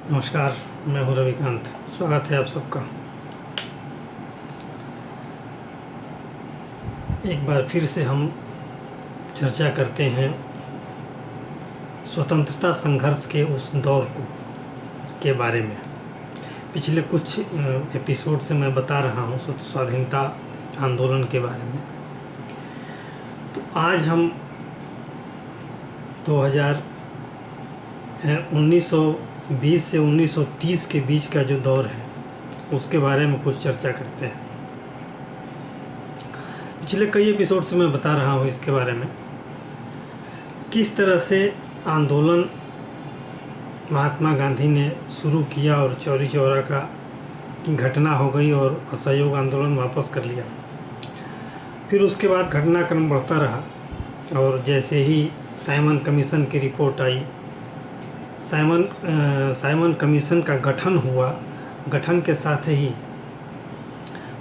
नमस्कार, मैं हूं रविकांत। स्वागत है आप सबका। एक बार फिर से हम चर्चा करते हैं स्वतंत्रता संघर्ष के उस दौर के बारे में। पिछले कुछ एपिसोड से मैं बता रहा हूं स्वाधीनता आंदोलन के बारे में। तो आज हम 1920 से 1930 के बीच का जो दौर है उसके बारे में कुछ चर्चा करते हैं। पिछले कई एपिसोड से मैं बता रहा हूँ इसके बारे में, किस तरह से आंदोलन महात्मा गांधी ने शुरू किया और चौरी चौरा की घटना हो गई और असहयोग आंदोलन वापस कर लिया। फिर उसके बाद घटनाक्रम बढ़ता रहा और जैसे ही साइमन कमीशन की रिपोर्ट आई, साइमन कमीशन का गठन हुआ। गठन के साथ ही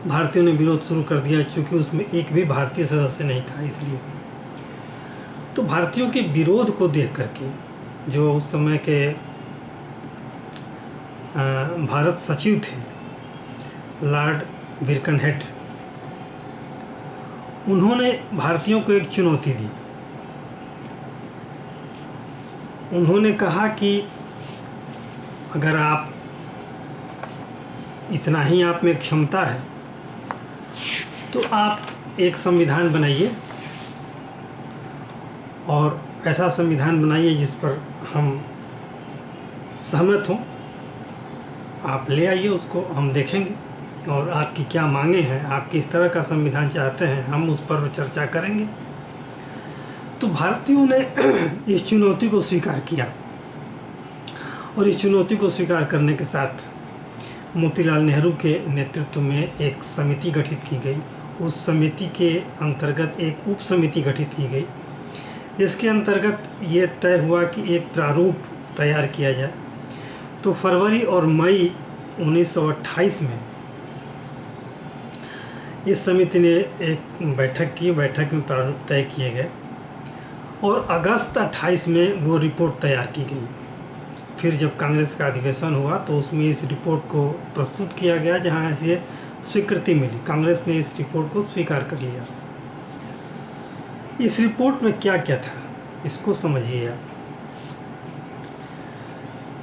भारतीयों ने विरोध शुरू कर दिया, चूँकि उसमें एक भी भारतीय सदस्य नहीं था। इसलिए तो भारतीयों के विरोध को देख करके जो उस समय के भारत सचिव थे लॉर्ड बिरकनहेड, उन्होंने भारतीयों को एक चुनौती दी। उन्होंने कहा कि अगर आप इतना ही आप में क्षमता है तो आप एक संविधान बनाइए और ऐसा संविधान बनाइए जिस पर हम सहमत हों। आप ले आइए, उसको हम देखेंगे और आपकी क्या मांगे हैं, आप किस तरह का संविधान चाहते हैं, हम उस पर चर्चा करेंगे। तो भारतीयों ने इस चुनौती को स्वीकार किया और इस चुनौती को स्वीकार करने के साथ मोतीलाल नेहरू के नेतृत्व में एक समिति गठित की गई। उस समिति के अंतर्गत एक उप समिति गठित की गई, जिसके अंतर्गत ये तय हुआ कि एक प्रारूप तैयार किया जाए। तो फरवरी और मई 1928 में इस समिति ने एक बैठक की। बैठक में प्रारूप तय किए गए और अगस्त 28 में वो रिपोर्ट तैयार की गई। फिर जब कांग्रेस का अधिवेशन हुआ तो उसमें इस रिपोर्ट को प्रस्तुत किया गया, जहां इसे स्वीकृति मिली। कांग्रेस ने इस रिपोर्ट को स्वीकार कर लिया। इस रिपोर्ट में क्या क्या था इसको समझिए आप।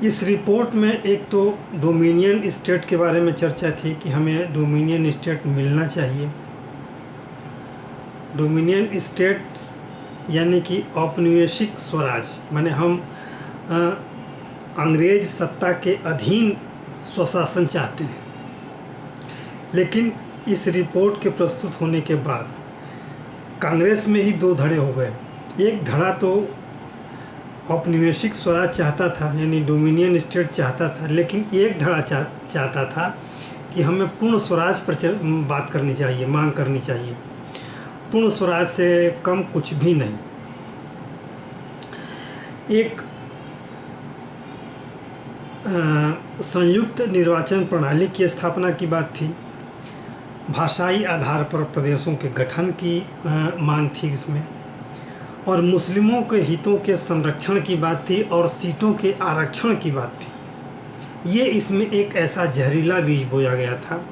इस रिपोर्ट में एक तो डोमिनियन स्टेट के बारे में चर्चा थी कि हमें डोमिनियन स्टेट मिलना चाहिए। डोमिनियन स्टेट्स यानी कि औपनिवेशिक स्वराज, माने हम अंग्रेज सत्ता के अधीन स्वशासन चाहते हैं। लेकिन इस रिपोर्ट के प्रस्तुत होने के बाद कांग्रेस में ही दो धड़े हो गए। एक धड़ा तो औपनिवेशिक स्वराज चाहता था, यानी डोमिनियन स्टेट चाहता था, लेकिन एक धड़ा चाहता था कि हमें पूर्ण स्वराज पर बात करनी चाहिए, मांग करनी चाहिए। पूर्ण स्वराज से कम कुछ भी नहीं। एक संयुक्त निर्वाचन प्रणाली की स्थापना की बात थी। भाषाई आधार पर प्रदेशों के गठन की मांग थी इसमें, और मुस्लिमों के हितों के संरक्षण की बात थी और सीटों के आरक्षण की बात थी। ये इसमें एक ऐसा जहरीला बीज बोया गया था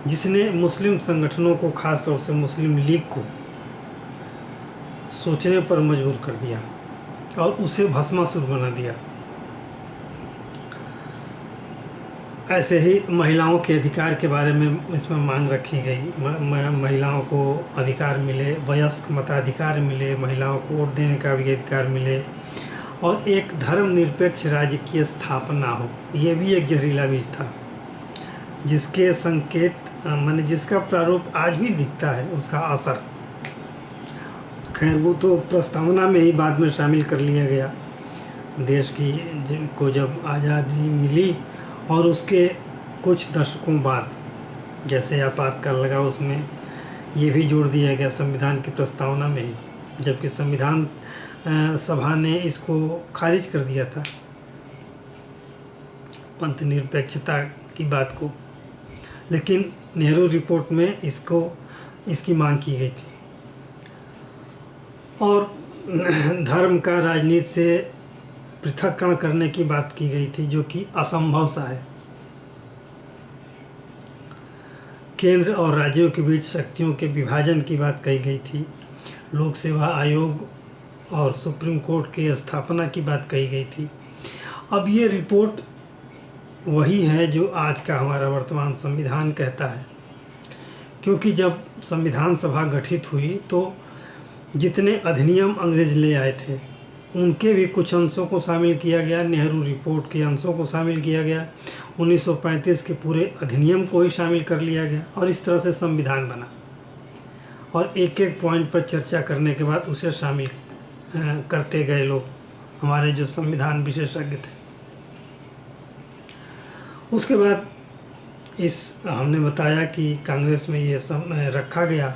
जिसने मुस्लिम संगठनों को, खास तौर से मुस्लिम लीग को, सोचने पर मजबूर कर दिया और उसे भस्मासुर बना दिया। ऐसे ही महिलाओं के अधिकार के बारे में इसमें मांग रखी गई। महिलाओं को अधिकार मिले, वयस्क मताधिकार मिले, महिलाओं को वोट देने का भी अधिकार मिले और एक धर्मनिरपेक्ष राज्य की स्थापना हो। ये भी एक जहरीला बीज था जिसके संकेत, माने जिसका प्रारूप आज भी दिखता है, उसका असर। खैर वो तो प्रस्तावना में ही बाद में शामिल कर लिया गया। देश की को जब आज़ादी मिली और उसके कुछ दशकों बाद जैसे आपातकाल लगा, उसमें ये भी जोड़ दिया गया संविधान की प्रस्तावना में ही, जबकि संविधान सभा ने इसको खारिज कर दिया था, पंथ निरपेक्षता की बात को। लेकिन नेहरू रिपोर्ट में इसकी मांग की गई थी। और धर्म का राजनीति से पृथक्करण करने की बात की गई थी, जो कि असंभव सा है। केंद्र और राज्यों के बीच शक्तियों के विभाजन की बात कही गई थी। लोक सेवा आयोग और सुप्रीम कोर्ट की स्थापना की बात कही गई थी। अब ये रिपोर्ट वही है जो आज का हमारा वर्तमान संविधान कहता है, क्योंकि जब संविधान सभा गठित हुई तो जितने अधिनियम अंग्रेज ले आए थे उनके भी कुछ अंशों को शामिल किया गया, नेहरू रिपोर्ट के अंशों को शामिल किया गया, 1935 के पूरे अधिनियम को ही शामिल कर लिया गया और इस तरह से संविधान बना। और एक एक पॉइंट पर चर्चा करने के बाद उसे शामिल करते गए लोग, हमारे जो संविधान विशेषज्ञ थे। उसके बाद हमने बताया कि कांग्रेस में ये सब रखा गया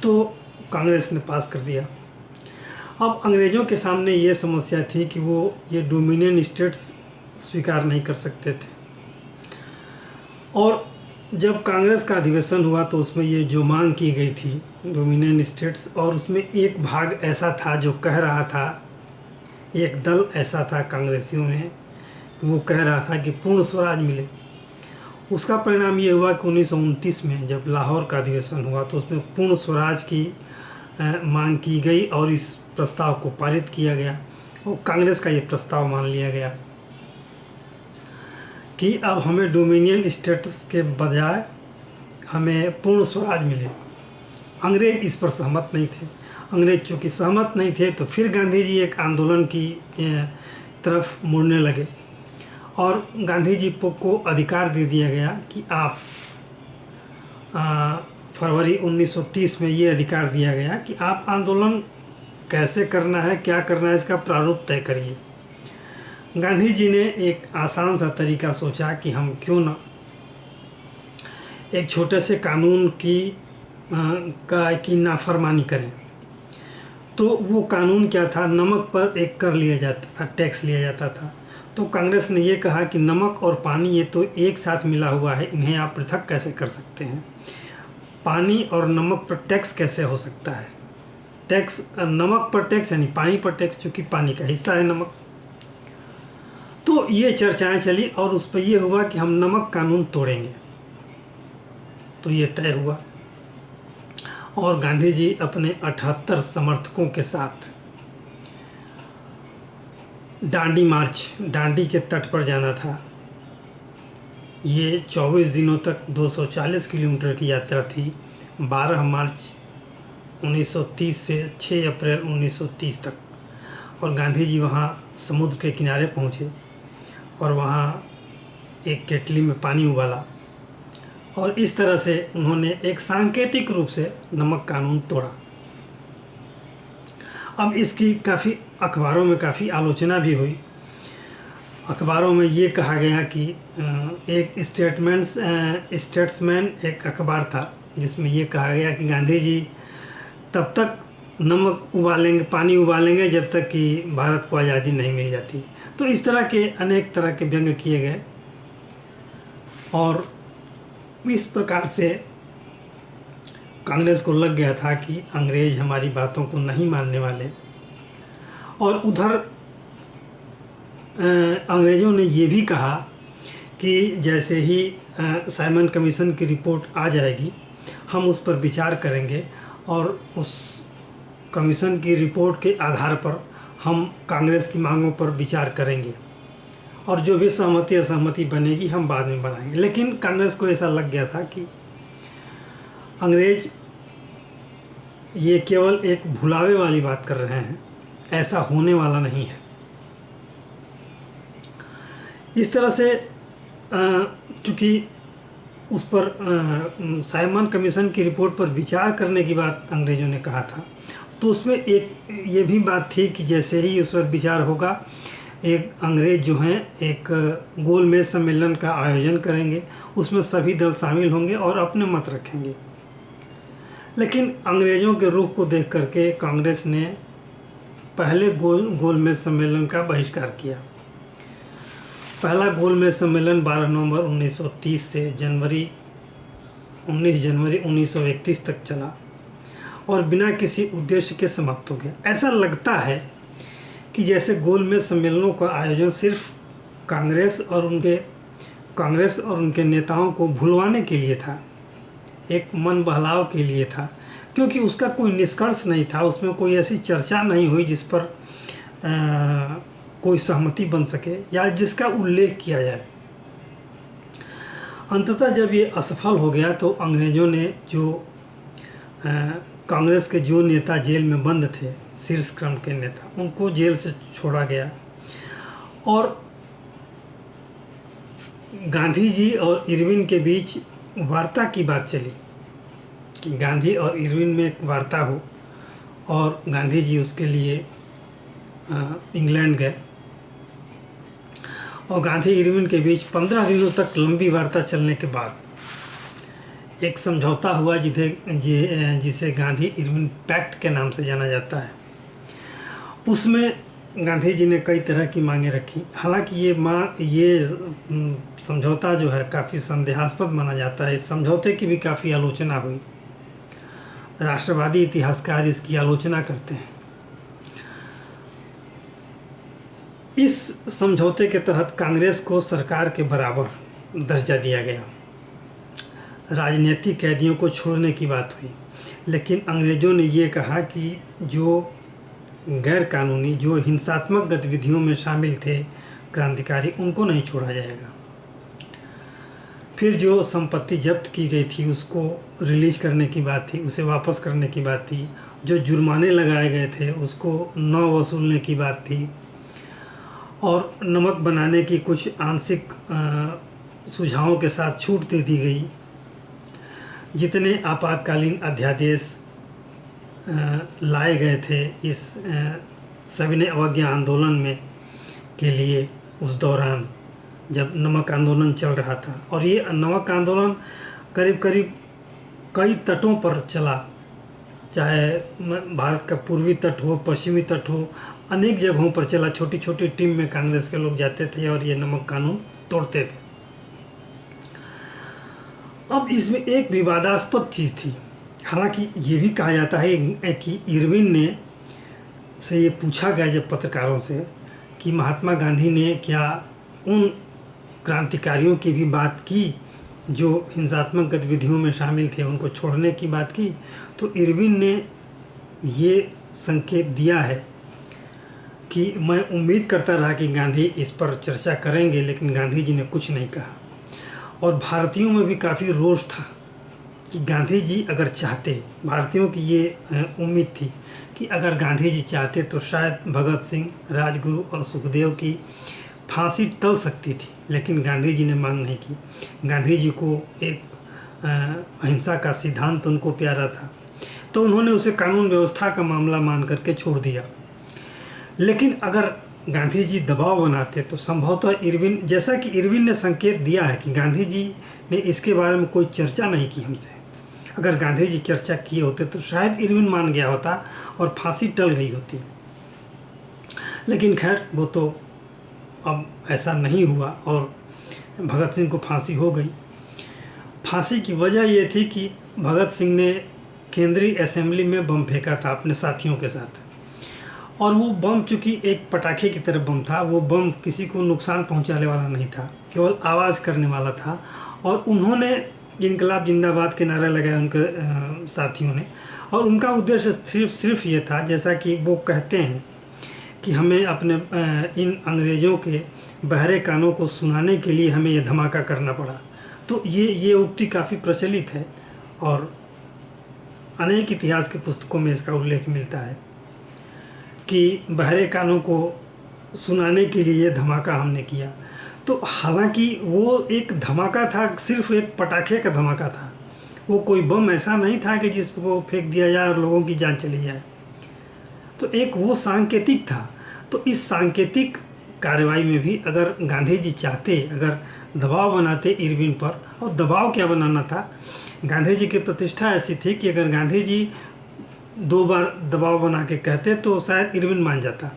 तो कांग्रेस ने पास कर दिया। अब अंग्रेज़ों के सामने ये समस्या थी कि वो ये डोमिनियन स्टेट्स स्वीकार नहीं कर सकते थे, और जब कांग्रेस का अधिवेशन हुआ तो उसमें ये जो मांग की गई थी डोमिनियन स्टेट्स, और उसमें एक भाग ऐसा था जो कह रहा था, एक दल ऐसा था कांग्रेसियों में, वो कह रहा था कि पूर्ण स्वराज मिले। उसका परिणाम ये हुआ कि 1929 में जब लाहौर का अधिवेशन हुआ तो उसमें पूर्ण स्वराज की मांग की गई और इस प्रस्ताव को पारित किया गया और कांग्रेस का ये प्रस्ताव मान लिया गया कि अब हमें डोमिनियन स्टेट्स के बजाय हमें पूर्ण स्वराज मिले। अंग्रेज इस पर सहमत नहीं थे। अंग्रेज चूँकि सहमत नहीं थे तो फिर गांधी जी एक आंदोलन की तरफ मुड़ने लगे और गांधी जी को अधिकार दे दिया गया कि आप फरवरी 1930 में ये अधिकार दिया गया कि आप आंदोलन कैसे करना है, क्या करना है, इसका प्रारूप तय करिए। गांधी जी ने एक आसान सा तरीका सोचा कि हम क्यों ना एक छोटे से कानून की नाफरमानी करें। तो वो कानून क्या था, नमक पर एक कर लिया जाता था, टैक्स लिया जाता था। तो कांग्रेस ने ये कहा कि नमक और पानी ये तो एक साथ मिला हुआ है, इन्हें आप पृथक कैसे कर सकते हैं। पानी और नमक पर टैक्स कैसे हो सकता है। टैक्स, नमक पर टैक्स यानी पानी पर टैक्स, चूँकि पानी का हिस्सा है नमक। तो ये चर्चाएं चली और उस पर यह हुआ कि हम नमक कानून तोड़ेंगे। तो ये तय हुआ और गांधी जी अपने 78 समर्थकों के साथ डांडी मार्च, डांडी के तट पर जाना था। ये 24 दिनों तक 240 किलोमीटर की यात्रा थी। 12 मार्च 1930 से 6 अप्रैल 1930 तक। और गांधी जी वहाँ समुद्र के किनारे पहुँचे और वहाँ एक केतली में पानी उबाला और इस तरह से उन्होंने एक सांकेतिक रूप से नमक कानून तोड़ा। अब इसकी काफ़ी अखबारों में काफ़ी आलोचना भी हुई। अखबारों में ये कहा गया कि एक स्टेट्समैन एक अखबार था जिसमें ये कहा गया कि गांधी जी तब तक नमक उबालेंगे, पानी उबालेंगे जब तक कि भारत को आज़ादी नहीं मिल जाती। तो इस तरह के अनेक तरह के व्यंग्य किए गए और इस प्रकार से कांग्रेस को लग गया था कि अंग्रेज हमारी बातों को नहीं मानने वाले। और उधर अंग्रेज़ों ने ये भी कहा कि जैसे ही साइमन कमीशन की रिपोर्ट आ जाएगी हम उस पर विचार करेंगे और उस कमीशन की रिपोर्ट के आधार पर हम कांग्रेस की मांगों पर विचार करेंगे और जो भी सहमति असहमति बनेगी हम बाद में बनाएंगे। लेकिन कांग्रेस को ऐसा लग गया था कि अंग्रेज ये केवल एक भुलावे वाली बात कर रहे हैं, ऐसा होने वाला नहीं है। इस तरह से चूँकि उस पर साइमन कमीशन की रिपोर्ट पर विचार करने की बात अंग्रेज़ों ने कहा था, तो उसमें एक ये भी बात थी कि जैसे ही उस पर विचार होगा एक अंग्रेज़ जो हैं एक गोलमेज सम्मेलन का आयोजन करेंगे, उसमें सभी दल शामिल होंगे और अपने मत रखेंगे। लेकिन अंग्रेज़ों के रुख को देख करके कांग्रेस ने पहले गोलमेज सम्मेलन का बहिष्कार किया। पहला गोलमेज सम्मेलन 12 नवंबर 1930 से 19 जनवरी 1931 तक चला और बिना किसी उद्देश्य के समाप्त हो गया। ऐसा लगता है कि जैसे गोलमेज सम्मेलनों का आयोजन सिर्फ कांग्रेस और उनके नेताओं को भुलवाने के लिए था, एक मन बहलाव के लिए था, क्योंकि उसका कोई निष्कर्ष नहीं था, उसमें कोई ऐसी चर्चा नहीं हुई जिस पर कोई सहमति बन सके या जिसका उल्लेख किया जाए। अंततः जब ये असफल हो गया तो अंग्रेज़ों ने जो कांग्रेस के जो नेता जेल में बंद थे, शीर्ष क्रम के नेता, उनको जेल से छोड़ा गया और गांधी जी और इरविन के बीच वार्ता की बात चली कि गांधी और इरविन में एक वार्ता हो, और गांधी जी उसके लिए इंग्लैंड गए और गांधी इरविन के बीच 15 दिनों तक लंबी वार्ता चलने के बाद एक समझौता हुआ जिसे गांधी इरविन पैक्ट के नाम से जाना जाता है। उसमें गांधी जी ने कई तरह की मांगें रखी। हालांकि ये समझौता जो है काफ़ी संदेहास्पद माना जाता है। इस समझौते की भी काफ़ी आलोचना हुई, राष्ट्रवादी इतिहासकार इसकी आलोचना करते हैं। इस समझौते के तहत कांग्रेस को सरकार के बराबर दर्जा दिया गया, राजनीतिक कैदियों को छोड़ने की बात हुई, लेकिन अंग्रेज़ों ने ये कहा कि जो गैर कानूनी, जो हिंसात्मक गतिविधियों में शामिल थे क्रांतिकारी, उनको नहीं छोड़ा जाएगा। फिर जो संपत्ति जब्त की गई थी उसको रिलीज करने की बात थी, उसे वापस करने की बात थी। जो जुर्माने लगाए गए थे उसको न वसूलने की बात थी, और नमक बनाने की कुछ आंशिक सुझावों के साथ छूट दे दी गई। जितने आपातकालीन अध्यादेश लाए गए थे इस सविनय अवज्ञा आंदोलन में के लिए, उस दौरान जब नमक आंदोलन चल रहा था, और ये नमक आंदोलन करीब करीब कई तटों पर चला, चाहे भारत का पूर्वी तट हो, पश्चिमी तट हो, अनेक जगहों पर चला। छोटी छोटी टीम में कांग्रेस के लोग जाते थे और ये नमक कानून तोड़ते थे। अब इसमें एक विवादास्पद चीज़ थी। हालांकि ये भी कहा जाता है कि इरविन ने से ये पूछा गया जब पत्रकारों से कि महात्मा गांधी ने क्या उन क्रांतिकारियों की भी बात की जो हिंसात्मक गतिविधियों में शामिल थे, उनको छोड़ने की बात की, तो इरविन ने ये संकेत दिया है कि मैं उम्मीद करता रहा कि गांधी इस पर चर्चा करेंगे, लेकिन गांधी जी ने कुछ नहीं कहा। और भारतीयों में भी काफ़ी रोष था कि गांधी जी अगर चाहते, भारतीयों की ये उम्मीद थी कि अगर गांधी जी चाहते तो शायद भगत सिंह, राजगुरु और सुखदेव की फांसी टल सकती थी, लेकिन गांधी जी ने मांग नहीं की। गांधी जी को एक अहिंसा का सिद्धांत उनको प्यारा था, तो उन्होंने उसे कानून व्यवस्था का मामला मान करके छोड़ दिया। लेकिन अगर गांधी जी दबाव बनाते तो संभवतः इरविन, जैसा कि इरविन ने संकेत दिया है कि गांधी जी ने इसके बारे में कोई चर्चा नहीं की हमसे, अगर गांधी जी चर्चा किए होते तो शायद इरविन मान गया होता और फांसी टल गई होती। लेकिन खैर वो तो अब ऐसा नहीं हुआ और भगत सिंह को फांसी हो गई। फांसी की वजह ये थी कि भगत सिंह ने केंद्रीय असेंबली में बम फेंका था अपने साथियों के साथ, और वो बम चूँकि एक पटाखे की तरह बम था, वो बम किसी को नुकसान पहुंचाने वाला नहीं था, केवल आवाज़ करने वाला था। और उन्होंने इनकलाब जिंदाबाद के नारा लगाए उनके साथियों ने, और उनका उद्देश्य सिर्फ ये था, जैसा कि वो कहते हैं कि हमें अपने इन अंग्रेज़ों के बहरे कानों को सुनाने के लिए हमें ये धमाका करना पड़ा। तो ये उक्ति काफ़ी प्रचलित है और अनेक इतिहास के पुस्तकों में इसका उल्लेख मिलता है कि बहरे कानों को सुनाने के लिए ये धमाका हमने किया। तो हालांकि वो एक धमाका था, सिर्फ एक पटाखे का धमाका था, वो कोई बम ऐसा नहीं था कि जिसको फेंक दिया जाए और लोगों की जान चली जाए। तो एक वो सांकेतिक था। तो इस सांकेतिक कार्रवाई में भी अगर गांधी जी चाहते, अगर दबाव बनाते इरविन पर, और दबाव क्या बनाना था, गांधी जी की प्रतिष्ठा ऐसी थी कि अगर गांधी जी 2 बार दबाव बना के कहते तो शायद इरविन मान जाता,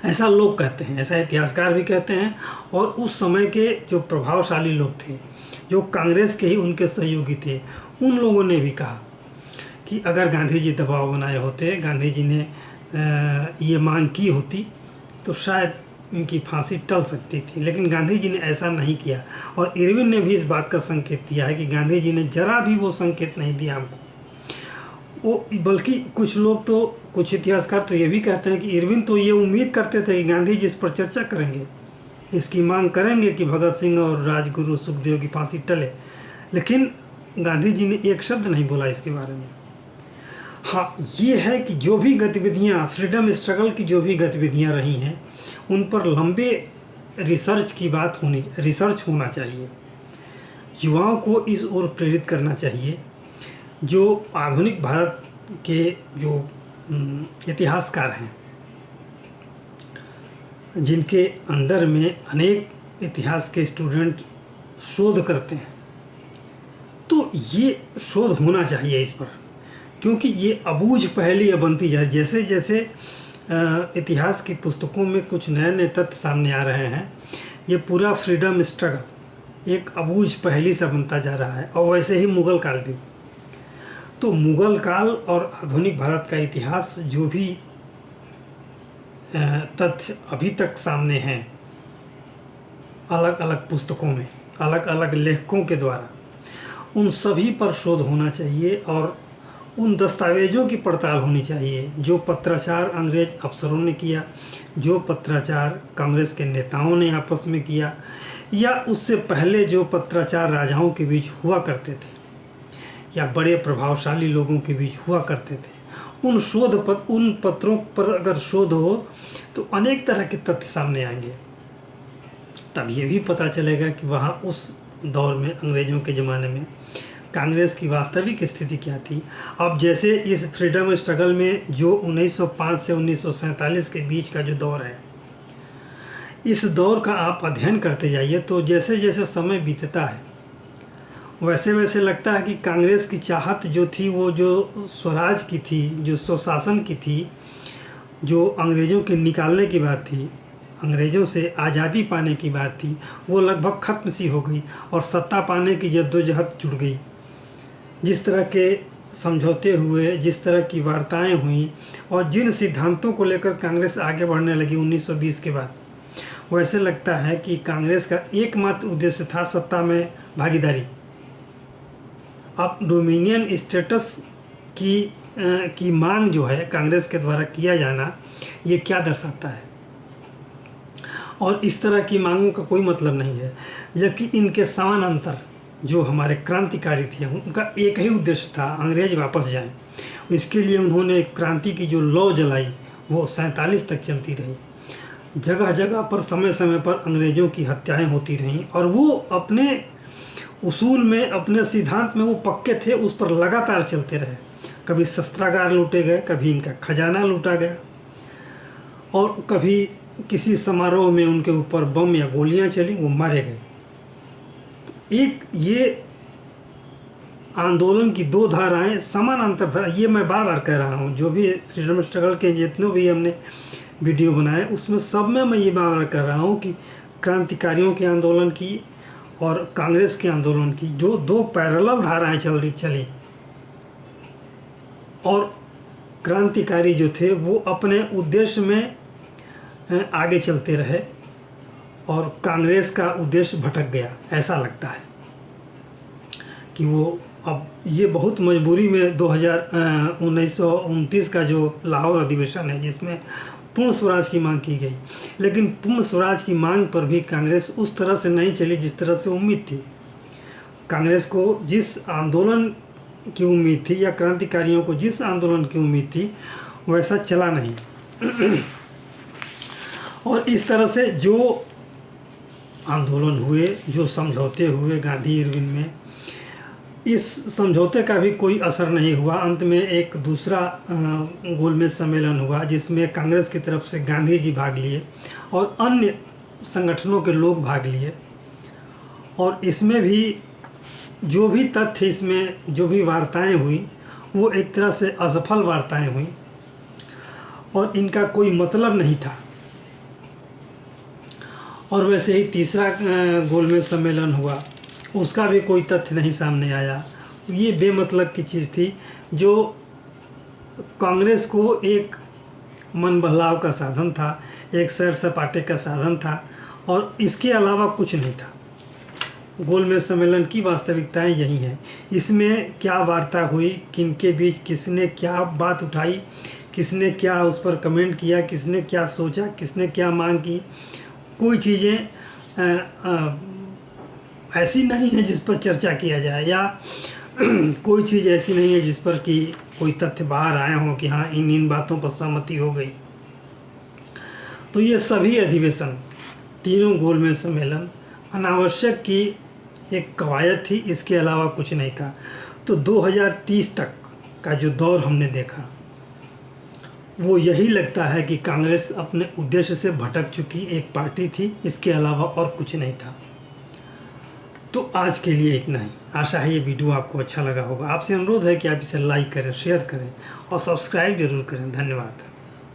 ऐसा लोग कहते हैं, ऐसा इतिहासकार भी कहते हैं। और उस समय के जो प्रभावशाली लोग थे, जो कांग्रेस के ही उनके सहयोगी थे, उन लोगों ने भी कहा कि अगर गांधी जी दबाव बनाए होते, गांधी जी ने ये मांग की होती तो शायद इनकी फांसी टल सकती थी, लेकिन गांधी जी ने ऐसा नहीं किया। और इरविन ने भी इस बात का संकेत दिया है कि गांधी जी ने जरा भी वो संकेत नहीं दिया हमको वो, बल्कि कुछ लोग तो, कुछ इतिहासकार तो ये भी कहते हैं कि इरविन तो ये उम्मीद करते थे कि गांधी जी इस पर चर्चा करेंगे, इसकी मांग करेंगे कि भगत सिंह और राजगुरु सुखदेव की फांसी टले, लेकिन गांधी जी ने एक शब्द नहीं बोला इसके बारे में। हाँ, ये है कि जो भी गतिविधियाँ, फ्रीडम स्ट्रगल की जो भी गतिविधियाँ रही हैं, उन पर लंबे रिसर्च होना चाहिए। युवाओं को इस ओर प्रेरित करना चाहिए। जो आधुनिक भारत के जो इतिहासकार हैं, जिनके अंडर में अनेक इतिहास के स्टूडेंट शोध करते हैं, तो ये शोध होना चाहिए इस पर, क्योंकि ये अबूझ पहेली अब बनती जा रही। जैसे जैसे इतिहास की पुस्तकों में कुछ नए नए तथ्य सामने आ रहे हैं, ये पूरा फ्रीडम स्ट्रगल एक अबूझ पहेली सा बनता जा रहा है। और वैसे ही मुग़ल काल भी। तो मुग़ल काल और आधुनिक भारत का इतिहास जो भी तथ्य अभी तक सामने हैं, अलग अलग पुस्तकों में, अलग अलग लेखकों के द्वारा, उन सभी पर शोध होना चाहिए और उन दस्तावेज़ों की पड़ताल होनी चाहिए जो पत्राचार अंग्रेज अफसरों ने किया, जो पत्राचार कांग्रेस के नेताओं ने आपस में किया, या उससे पहले जो पत्राचार राजाओं के बीच हुआ करते थे या बड़े प्रभावशाली लोगों के बीच हुआ करते थे। उन पत्रों पर अगर शोध हो तो अनेक तरह के तथ्य सामने आएंगे। तब ये भी पता चलेगा कि वहाँ उस दौर में, अंग्रेज़ों के ज़माने में, कांग्रेस की वास्तविक स्थिति क्या थी। अब जैसे इस फ्रीडम स्ट्रगल में जो 1905 से 1947 के बीच का जो दौर है, इस दौर का आप अध्ययन करते जाइए तो जैसे जैसे समय बीतता है वैसे वैसे लगता है कि कांग्रेस की चाहत जो थी, वो जो स्वराज की थी, जो स्वशासन की थी, जो अंग्रेज़ों के निकालने की बात थी, अंग्रेज़ों से आज़ादी पाने की बात थी, वो लगभग ख़त्म सी हो गई और सत्ता पाने की जद्दोजहद जुड़ गई। जिस तरह के समझौते हुए, जिस तरह की वार्ताएं हुई और जिन सिद्धांतों को लेकर कांग्रेस आगे बढ़ने लगी 1920 के बाद, वैसे लगता है कि कांग्रेस का एकमात्र उद्देश्य था सत्ता में भागीदारी। अब डोमिनियन स्टेटस की मांग जो है कांग्रेस के द्वारा किया जाना, ये क्या दर्शाता है? और इस तरह की मांगों का कोई मतलब नहीं है, जबकि इनके समानांतर जो हमारे क्रांतिकारी थे, उनका एक ही उद्देश्य था, अंग्रेज वापस जाएं। इसके लिए उन्होंने क्रांति की जो लौ जलाई वो 47 तक चलती रही। जगह जगह पर, समय समय पर अंग्रेज़ों की हत्याएं होती रहीं और वो अपने उसूल में, अपने सिद्धांत में वो पक्के थे, उस पर लगातार चलते रहे। कभी शस्त्रागार लूटे गए, कभी इनका खजाना लूटा गया, और कभी किसी समारोह में उनके ऊपर बम या गोलियां चली, वो मारे गए। एक ये आंदोलन की दो धाराएं समानांतर धारा, ये मैं बार बार कह रहा हूँ। जो भी फ्रीडम स्ट्रगल के जितने भी हमने वीडियो बनाए, उसमें सब में मैं ये बार बार कर रहा हूँ कि क्रांतिकारियों के आंदोलन की और कांग्रेस के आंदोलन की जो दो पैरेलल धाराएं चली, और क्रांतिकारी जो थे वो अपने उद्देश्य में आगे चलते रहे और कांग्रेस का उद्देश्य भटक गया। ऐसा लगता है कि वो अब ये बहुत मजबूरी में 1929 का जो लाहौर अधिवेशन है, जिसमें पूर्ण स्वराज की मांग की गई, लेकिन पूर्ण स्वराज की मांग पर भी कांग्रेस उस तरह से नहीं चली जिस तरह से उम्मीद थी। कांग्रेस को जिस आंदोलन की उम्मीद थी या क्रांतिकारियों को जिस आंदोलन की उम्मीद थी, वैसा चला नहीं। और इस तरह से जो आंदोलन हुए, जो समझौते हुए गांधी इरविन में, इस समझौते का भी कोई असर नहीं हुआ। अंत में एक दूसरा गोलमेज सम्मेलन हुआ जिसमें कांग्रेस की तरफ से गांधी जी भाग लिए और अन्य संगठनों के लोग भाग लिए, और इसमें भी जो भी तथ्य, इसमें जो भी वार्ताएं हुई, वो एक तरह से असफल वार्ताएं हुई और इनका कोई मतलब नहीं था। और वैसे ही तीसरा गोलमेज सम्मेलन हुआ, उसका भी कोई तथ्य नहीं सामने आया। ये बेमतलब की चीज़ थी जो कांग्रेस को एक मन बहलाव का साधन था, एक सैर सपाटे का साधन था और इसके अलावा कुछ नहीं था। गोलमेज सम्मेलन की वास्तविकताएं यही हैं। इसमें क्या वार्ता हुई, किनके बीच किसने क्या बात उठाई, किसने क्या उस पर कमेंट किया, किसने क्या सोचा, किसने क्या मांग की, कोई चीज़ें ऐसी नहीं है जिस पर चर्चा किया जाए, या कोई चीज़ ऐसी नहीं है जिस पर कि कोई तथ्य बाहर आए हों कि हाँ इन बातों पर सहमति हो गई। तो ये सभी अधिवेशन, तीनों गोलमेज सम्मेलन अनावश्यक की एक कवायद थी, इसके अलावा कुछ नहीं था। तो 2030 तक का जो दौर हमने देखा वो यही लगता है कि कांग्रेस अपने उद्देश्य से भटक चुकी एक पार्टी थी, इसके अलावा और कुछ नहीं था। तो आज के लिए इतना ही। आशा है ये वीडियो आपको अच्छा लगा होगा। आपसे अनुरोध है कि आप इसे लाइक करें, शेयर करें और सब्सक्राइब जरूर करें। धन्यवाद।